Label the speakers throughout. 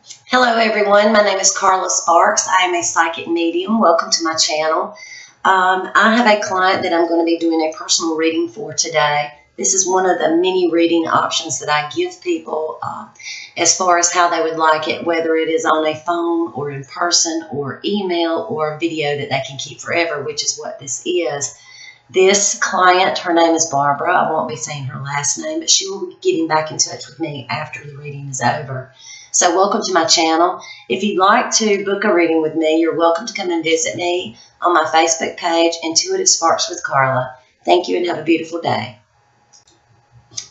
Speaker 1: Hello everyone, my name is Carla Sparks. I am a psychic medium. Welcome to my channel. I have a client that I'm going to be doing a personal reading for today. This is one of the many reading options that I give people as far as how they would like it, whether it is on a phone or in person or email or video that they can keep forever, which is what this is. This client, her name is Barbara. I won't be saying her last name, but she will be getting back in touch with me after the reading is over. So welcome to my channel. If you'd like to book a reading with me, you're welcome to come and visit me on my Facebook page, Intuitive Sparks with Carla. Thank you and have a beautiful day.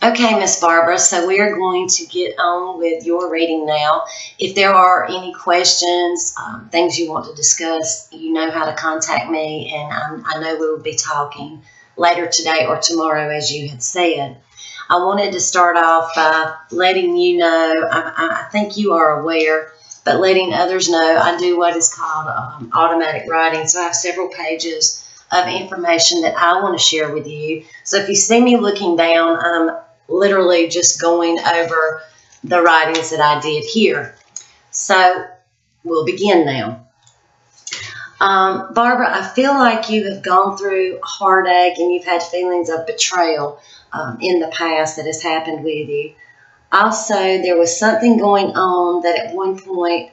Speaker 1: Okay, Miss Barbara, so we are going to get on with your reading now. If there are any questions, things you want to discuss, you know how to contact me, and I know we will be talking later today or tomorrow, as you had said. I wanted to start off by letting you know, I think you are aware, but letting others know I do what is called automatic writing. So I have several pages of information that I want to share with you. So if you see me looking down, I'm literally just going over the writings that I did here. So we'll begin now. Barbara, I feel like you have gone through heartache and you've had feelings of betrayal in the past that has happened with you. Also, there was something going on that at one point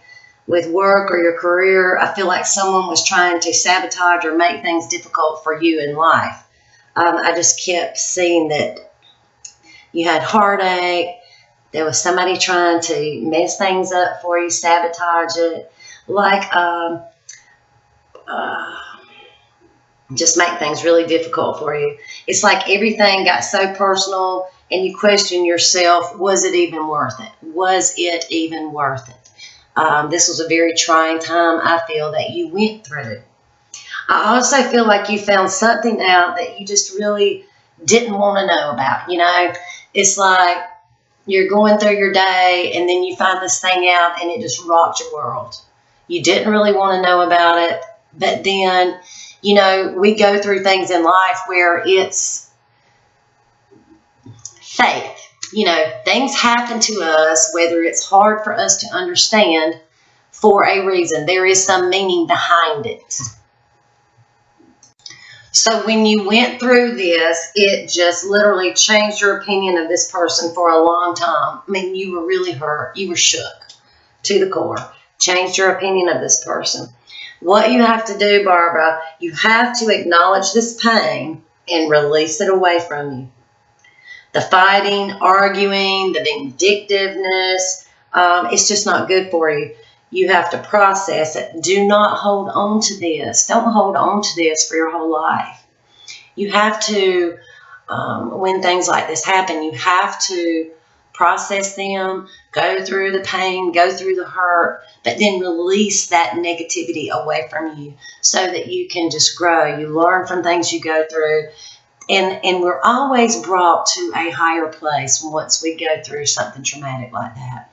Speaker 1: with work or your career, I feel like someone was trying to sabotage or make things difficult for you in life. I just kept seeing that you had heartache. There was somebody trying to mess things up for you, sabotage it, like just make things really difficult for you. It's like everything got so personal and you question yourself, was it even worth it? Was it even worth it? This was a very trying time, I feel, that you went through. I also feel like you found something out that you just really didn't want to know about. You know, it's like you're going through your day and then you find this thing out and it just rocked your world. You didn't really want to know about it, but then, you know, we go through things in life where it's faith. You know, things happen to us, whether it's hard for us to understand, for a reason. There is some meaning behind it. So when you went through this, it just literally changed your opinion of this person for a long time. I mean, you were really hurt. You were shook to the core. Changed your opinion of this person. What you have to do, Barbara, you have to acknowledge this pain and release it away from you. The fighting, arguing, the vindictiveness, it's just not good for you. You have to process it. Do not hold on to this. Don't hold on to this for your whole life. You have to, when things like this happen, you have to process them, go through the pain, go through the hurt, but then release that negativity away from you so that you can just grow. You learn from things you go through. And we're always brought to a higher place once we go through something traumatic like that.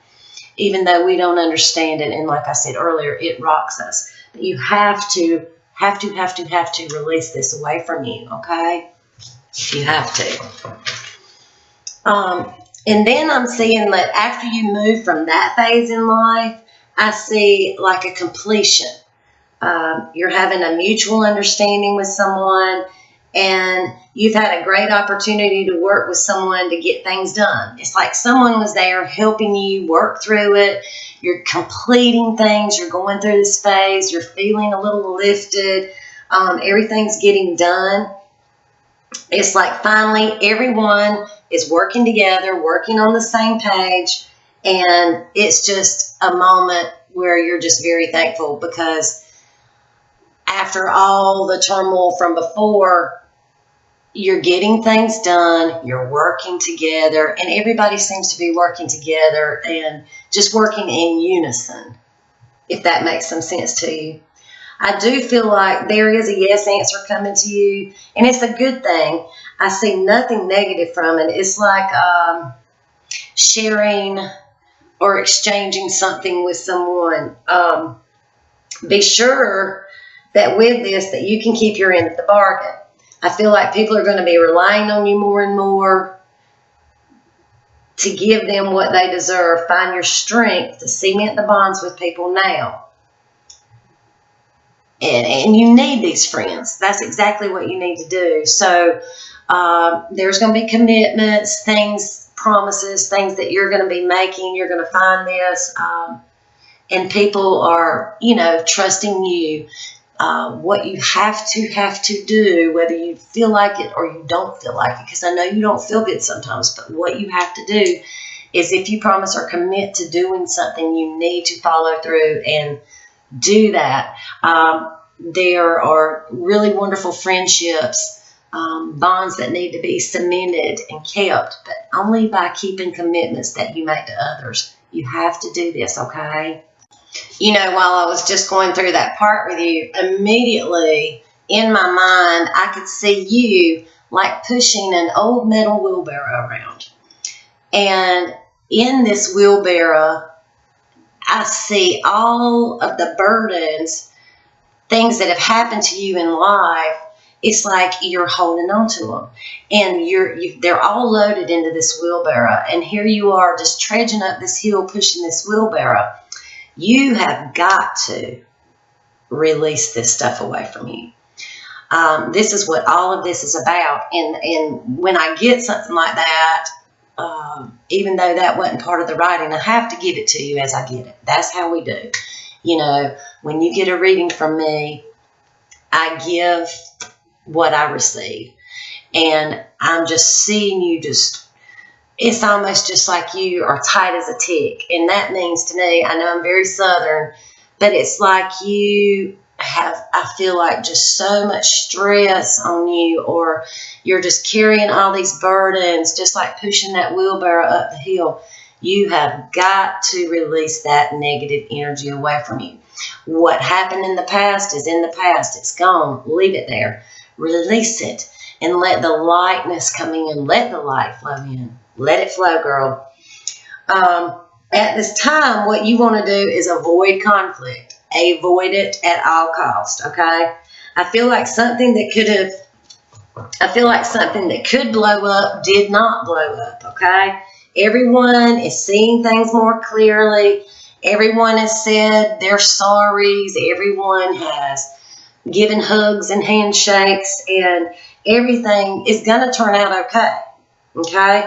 Speaker 1: Even though we don't understand it, and like I said earlier, it rocks us. But you have to release this away from you, okay? You have to. And then I'm seeing that after you move from that phase in life, I see like a completion. You're having a mutual understanding with someone, and you've had a great opportunity to work with someone to get things done. It's like someone was there helping you work through it. You're completing things. You're going through this phase. You're feeling a little lifted. Everything's getting done. It's like finally everyone is working together, working on the same page, and it's just a moment where you're just very thankful because after all the turmoil from before, you're getting things done, you're working together, and everybody seems to be working together and just working in unison, if that makes some sense to you. I do feel like there is a yes answer coming to you, and it's a good thing. I see nothing negative from it. It's like sharing or exchanging something with someone. Be sure that with this, that you can keep your end of the bargain. I feel like people are going to be relying on you more and more. to give them what they deserve. Find your strength to cement the bonds with people now. And you need these friends. That's exactly what you need to do. So there's going to be commitments, things, promises, things that you're going to be making. You're going to find this. And people are, trusting you. What you have to do, whether you feel like it or you don't feel like it, because I know you don't feel good sometimes, but what you have to do is, if you promise or commit to doing something, you need to follow through and do that. There are really wonderful friendships, bonds that need to be cemented and kept, but only by keeping commitments that you make to others. You have to do this, okay? While I was just going through that part with you, immediately in my mind, I could see you like pushing an old metal wheelbarrow around. And in this wheelbarrow, I see all of the burdens, things that have happened to you in life. It's like you're holding on to them, and they're all loaded into this wheelbarrow. And here you are, just trudging up this hill, pushing this wheelbarrow. You have got to release this stuff away from you. This is what all of this is about. And when I get something like that, even though that wasn't part of the writing, I have to give it to you as I get it. That's how we do. When you get a reading from me, I give what I receive. And I'm just seeing you it's almost just like you are tight as a tick. And that means to me, I know I'm very Southern, but it's like you have, I feel like, just so much stress on you, or you're just carrying all these burdens, just like pushing that wheelbarrow up the hill. You have got to release that negative energy away from you. What happened in the past is in the past. It's gone. Leave it there. Release it and let the lightness come in. Let the light flow in. Let it flow, girl. At this time, what you want to do is avoid conflict. Avoid it at all costs, okay? I feel like something that could blow up did not blow up, okay? Everyone is seeing things more clearly. Everyone has said their sorries. Everyone has given hugs and handshakes, and everything is going to turn out okay. Okay?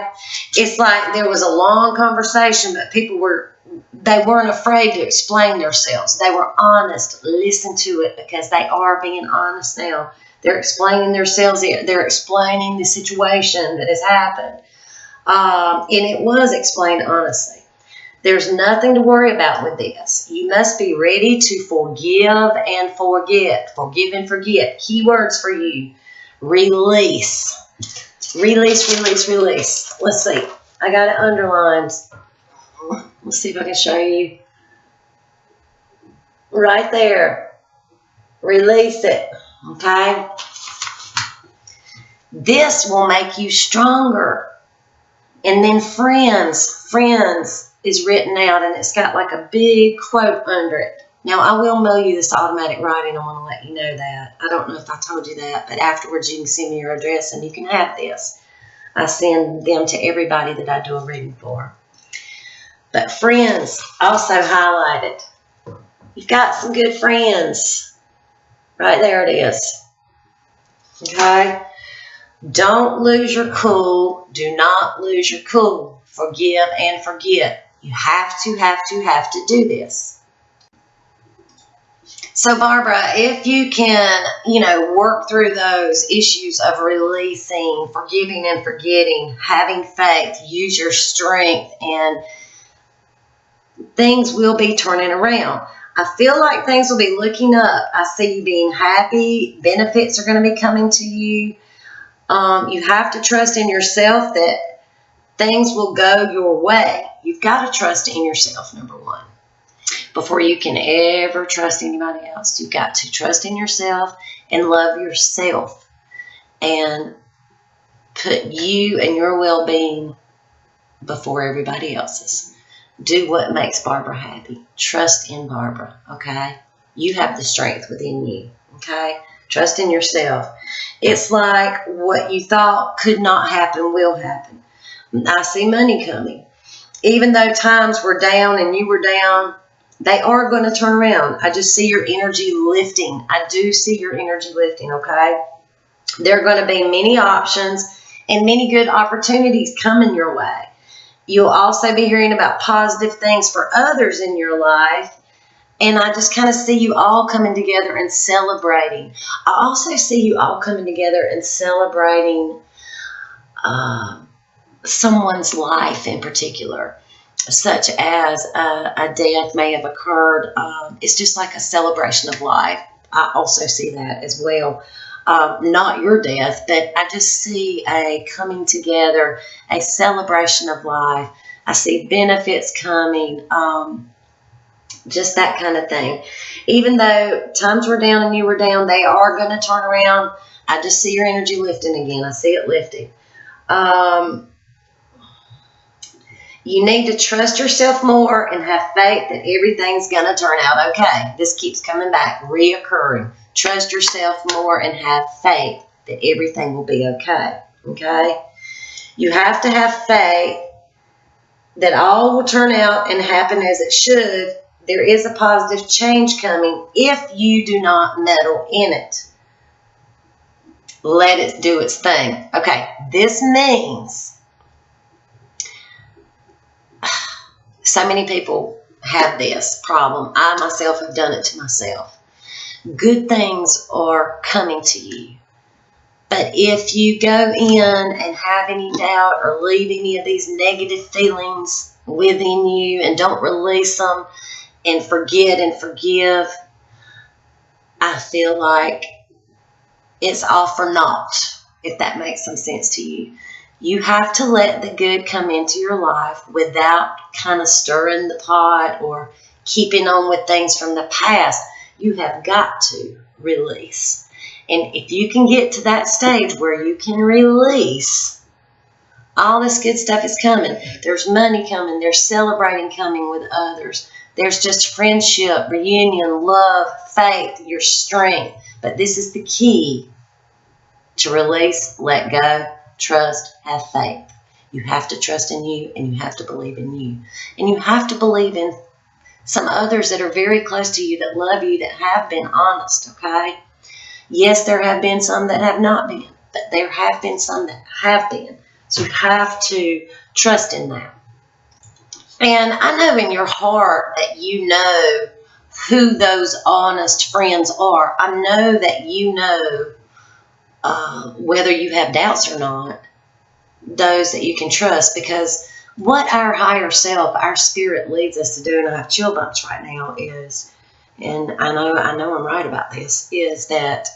Speaker 1: It's like there was a long conversation, but they weren't afraid to explain themselves. They were honest. Listen to it, because they are being honest now. They're explaining themselves. They're explaining the situation that has happened. And it was explained honestly. There's nothing to worry about with this. You must be ready to forgive and forget. Forgive and forget. Keywords for you. Release. Release, release, release. Let's see. I got it underlined. Let's see if I can show you. Right there. Release it. Okay? This will make you stronger. And then friends is written out, and it's got like a big quote under it. Now, I will mail you this automatic writing. I want to let you know that. I don't know if I told you that, but afterwards you can send me your address and you can have this. I send them to everybody that I do a reading for. But friends, also highlighted. You've got some good friends. Right there it is. Okay? Don't lose your cool. Do not lose your cool. Forgive and forget. You have to do this. So, Barbara, if you can, work through those issues of releasing, forgiving and forgetting, having faith, use your strength, and things will be turning around. I feel like things will be looking up. I see you being happy. Benefits are going to be coming to you. You have to trust in yourself that things will go your way. You've got to trust in yourself, number one. Before you can ever trust anybody else, you've got to trust in yourself and love yourself and put you and your well-being before everybody else's. Do what makes Barbara happy. Trust in Barbara, okay? You have the strength within you, okay? Trust in yourself. It's like what you thought could not happen will happen. I see money coming. Even though times were down and you were down, they are going to turn around. I just see your energy lifting. I do see your energy lifting, okay? There are going to be many options and many good opportunities coming your way. You'll also be hearing about positive things for others in your life. And I just kind of see you all coming together and celebrating. I also see you all coming together and celebrating someone's life in particular, such as a death may have occurred. It's just like a celebration of life. I also see that as well. Not your death, but I just see a coming together, a celebration of life. I see benefits coming, just that kind of thing. Even though times were down and you were down, they are going to turn around. I just see your energy lifting again. I see it lifting. You need to trust yourself more and have faith that everything's going to turn out okay. This keeps coming back, reoccurring. Trust yourself more and have faith that everything will be okay. Okay? You have to have faith that all will turn out and happen as it should. There is a positive change coming if you do not meddle in it. Let it do its thing. Okay, this means so many people have this problem. I myself have done it to myself. Good things are coming to you. But if you go in and have any doubt or leave any of these negative feelings within you and don't release them and forget and forgive, I feel like it's all for naught, if that makes some sense to you. You have to let the good come into your life without kind of stirring the pot or keeping on with things from the past. You have got to release. And if you can get to that stage where you can release, all this good stuff is coming. There's money coming. There's celebrating coming with others. There's just friendship, reunion, love, faith, your strength. But this is the key to release, let go, trust, have faith. You have to trust in you, and you have to believe in you. And you have to believe in some others that are very close to you, that love you, that have been honest, okay? Yes, there have been some that have not been, but there have been some that have been. So you have to trust in that. And I know in your heart that you know who those honest friends are. I know that you know whether you have doubts or not, those that you can trust, because what our higher self, our spirit leads us to do, and I have chill bumps right now, is, and I know I'm right about this, is that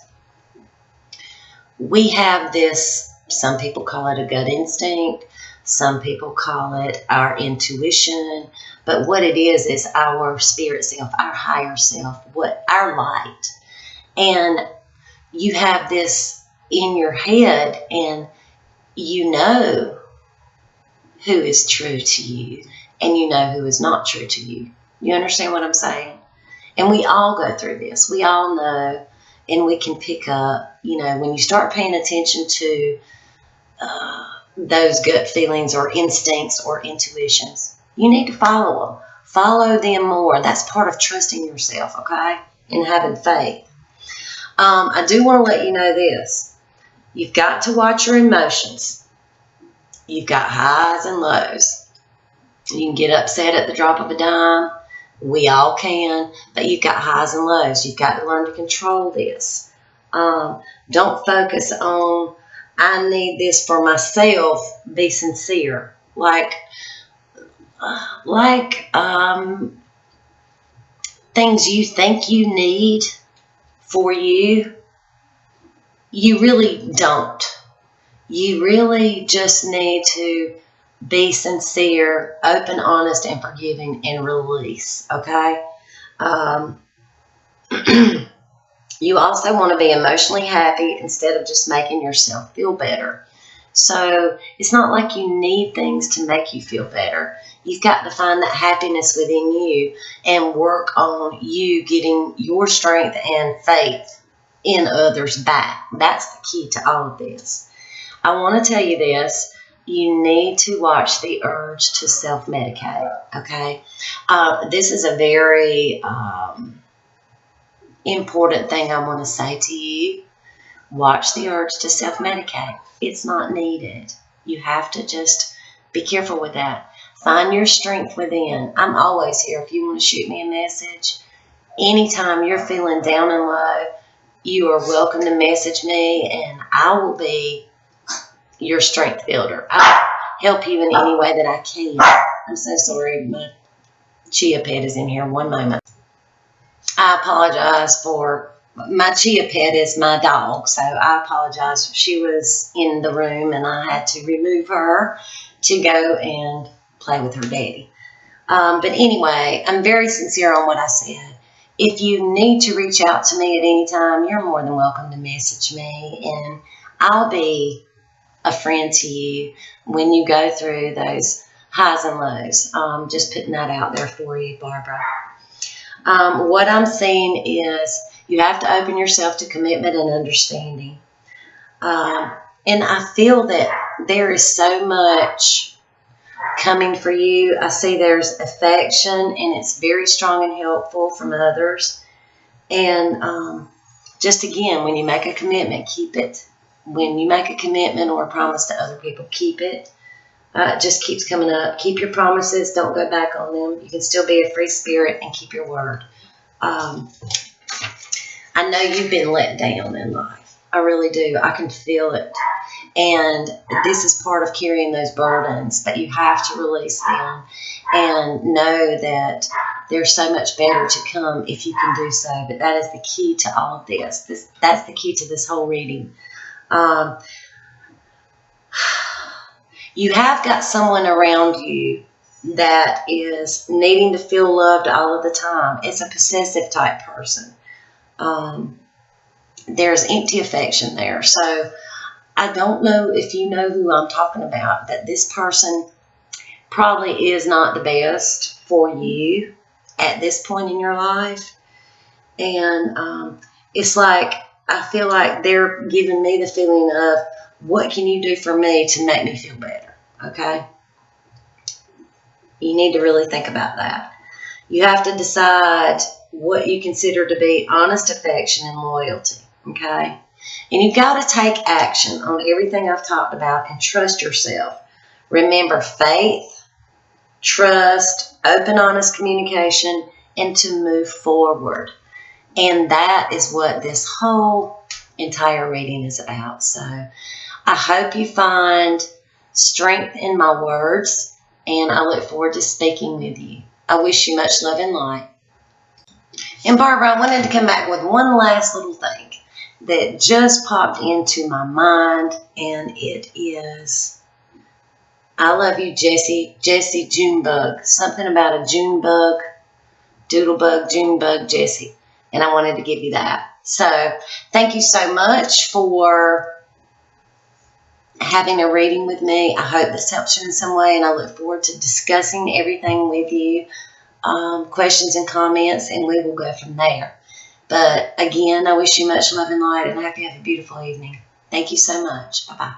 Speaker 1: we have this, some people call it a gut instinct, some people call it our intuition, but what it is our spirit self, our higher self, what our light. And you have this in your head, and you know who is true to you, and you know who is not true to you. You understand what I'm saying? And we all go through this. We all know, and we can pick up, when you start paying attention to those gut feelings or instincts or intuitions, you need to follow them. Follow them more. That's part of trusting yourself, okay? And having faith. I do want to let you know this. You've got to watch your emotions. You've got highs and lows. You can get upset at the drop of a dime. We all can, but you've got highs and lows. You've got to learn to control this. Don't focus on, I need this for myself. Be sincere. Like things you think you need for you, you really don't. You really just need to be sincere, open, honest, and forgiving, and release, okay? You also want to be emotionally happy instead of just making yourself feel better. So it's not like you need things to make you feel better. You've got to find that happiness within you and work on you getting your strength and faith in others back. That's the key to all of this. I want to tell you this. you need to watch the urge to self-medicate, okay? This is a very important thing I want to say to you. Watch the urge to self-medicate. It's not needed. You have to just be careful with that. Find your strength within. I'm always here if you want to shoot me a message. Anytime you're feeling down and low, you are welcome to message me, and I will be your strength builder. I'll help you in any way that I can. I'm so sorry. My chia pet is in here. One moment. I apologize for my chia pet is my dog, so I apologize. She was in the room, and I had to remove her to go and play with her daddy. But anyway, I'm very sincere on what I said. If you need to reach out to me at any time, you're more than welcome to message me, and I'll be a friend to you when you go through those highs and lows. Just putting that out there for you, Barbara. What I'm seeing is you have to open yourself to commitment and understanding. And I feel that there is so much coming for you. I see there's affection, and it's very strong and helpful from others. And just again, when you make a commitment, keep it. When you make a commitment or a promise to other people, keep it. It just keeps coming up. Keep your promises. Don't go back on them. You can still be a free spirit and keep your word. I know you've been let down in life. I really do. I can feel it. And this is part of carrying those burdens, but you have to release them and know that there's so much better to come if you can do so. But that is the key to all of this. That's the key to this whole reading. You have got someone around you that is needing to feel loved all of the time. It's a possessive type person. There's empty affection there. So I don't know if you know who I'm talking about, that this person probably is not the best for you at this point in your life. And it's like, I feel like they're giving me the feeling of, what can you do for me to make me feel better? Okay? You need to really think about that. You have to decide what you consider to be honest affection and loyalty. Okay? And you've got to take action on everything I've talked about and trust yourself. Remember, faith, trust, open, honest communication, and to move forward. And that is what this whole entire reading is about. So I hope you find strength in my words, and I look forward to speaking with you. I wish you much love and light. And Barbara, I wanted to come back with one last little thing that just popped into my mind, and it is, I love you, Jessie Junebug. Something about a Junebug, Doodlebug, Junebug, Jessie. And I wanted to give you that. So thank you so much for having a reading with me. I hope this helps you in some way, and I look forward to discussing everything with you, questions and comments, and we will go from there. But again, I wish you much love and light, and I hope you have a beautiful evening. Thank you so much. Bye-bye.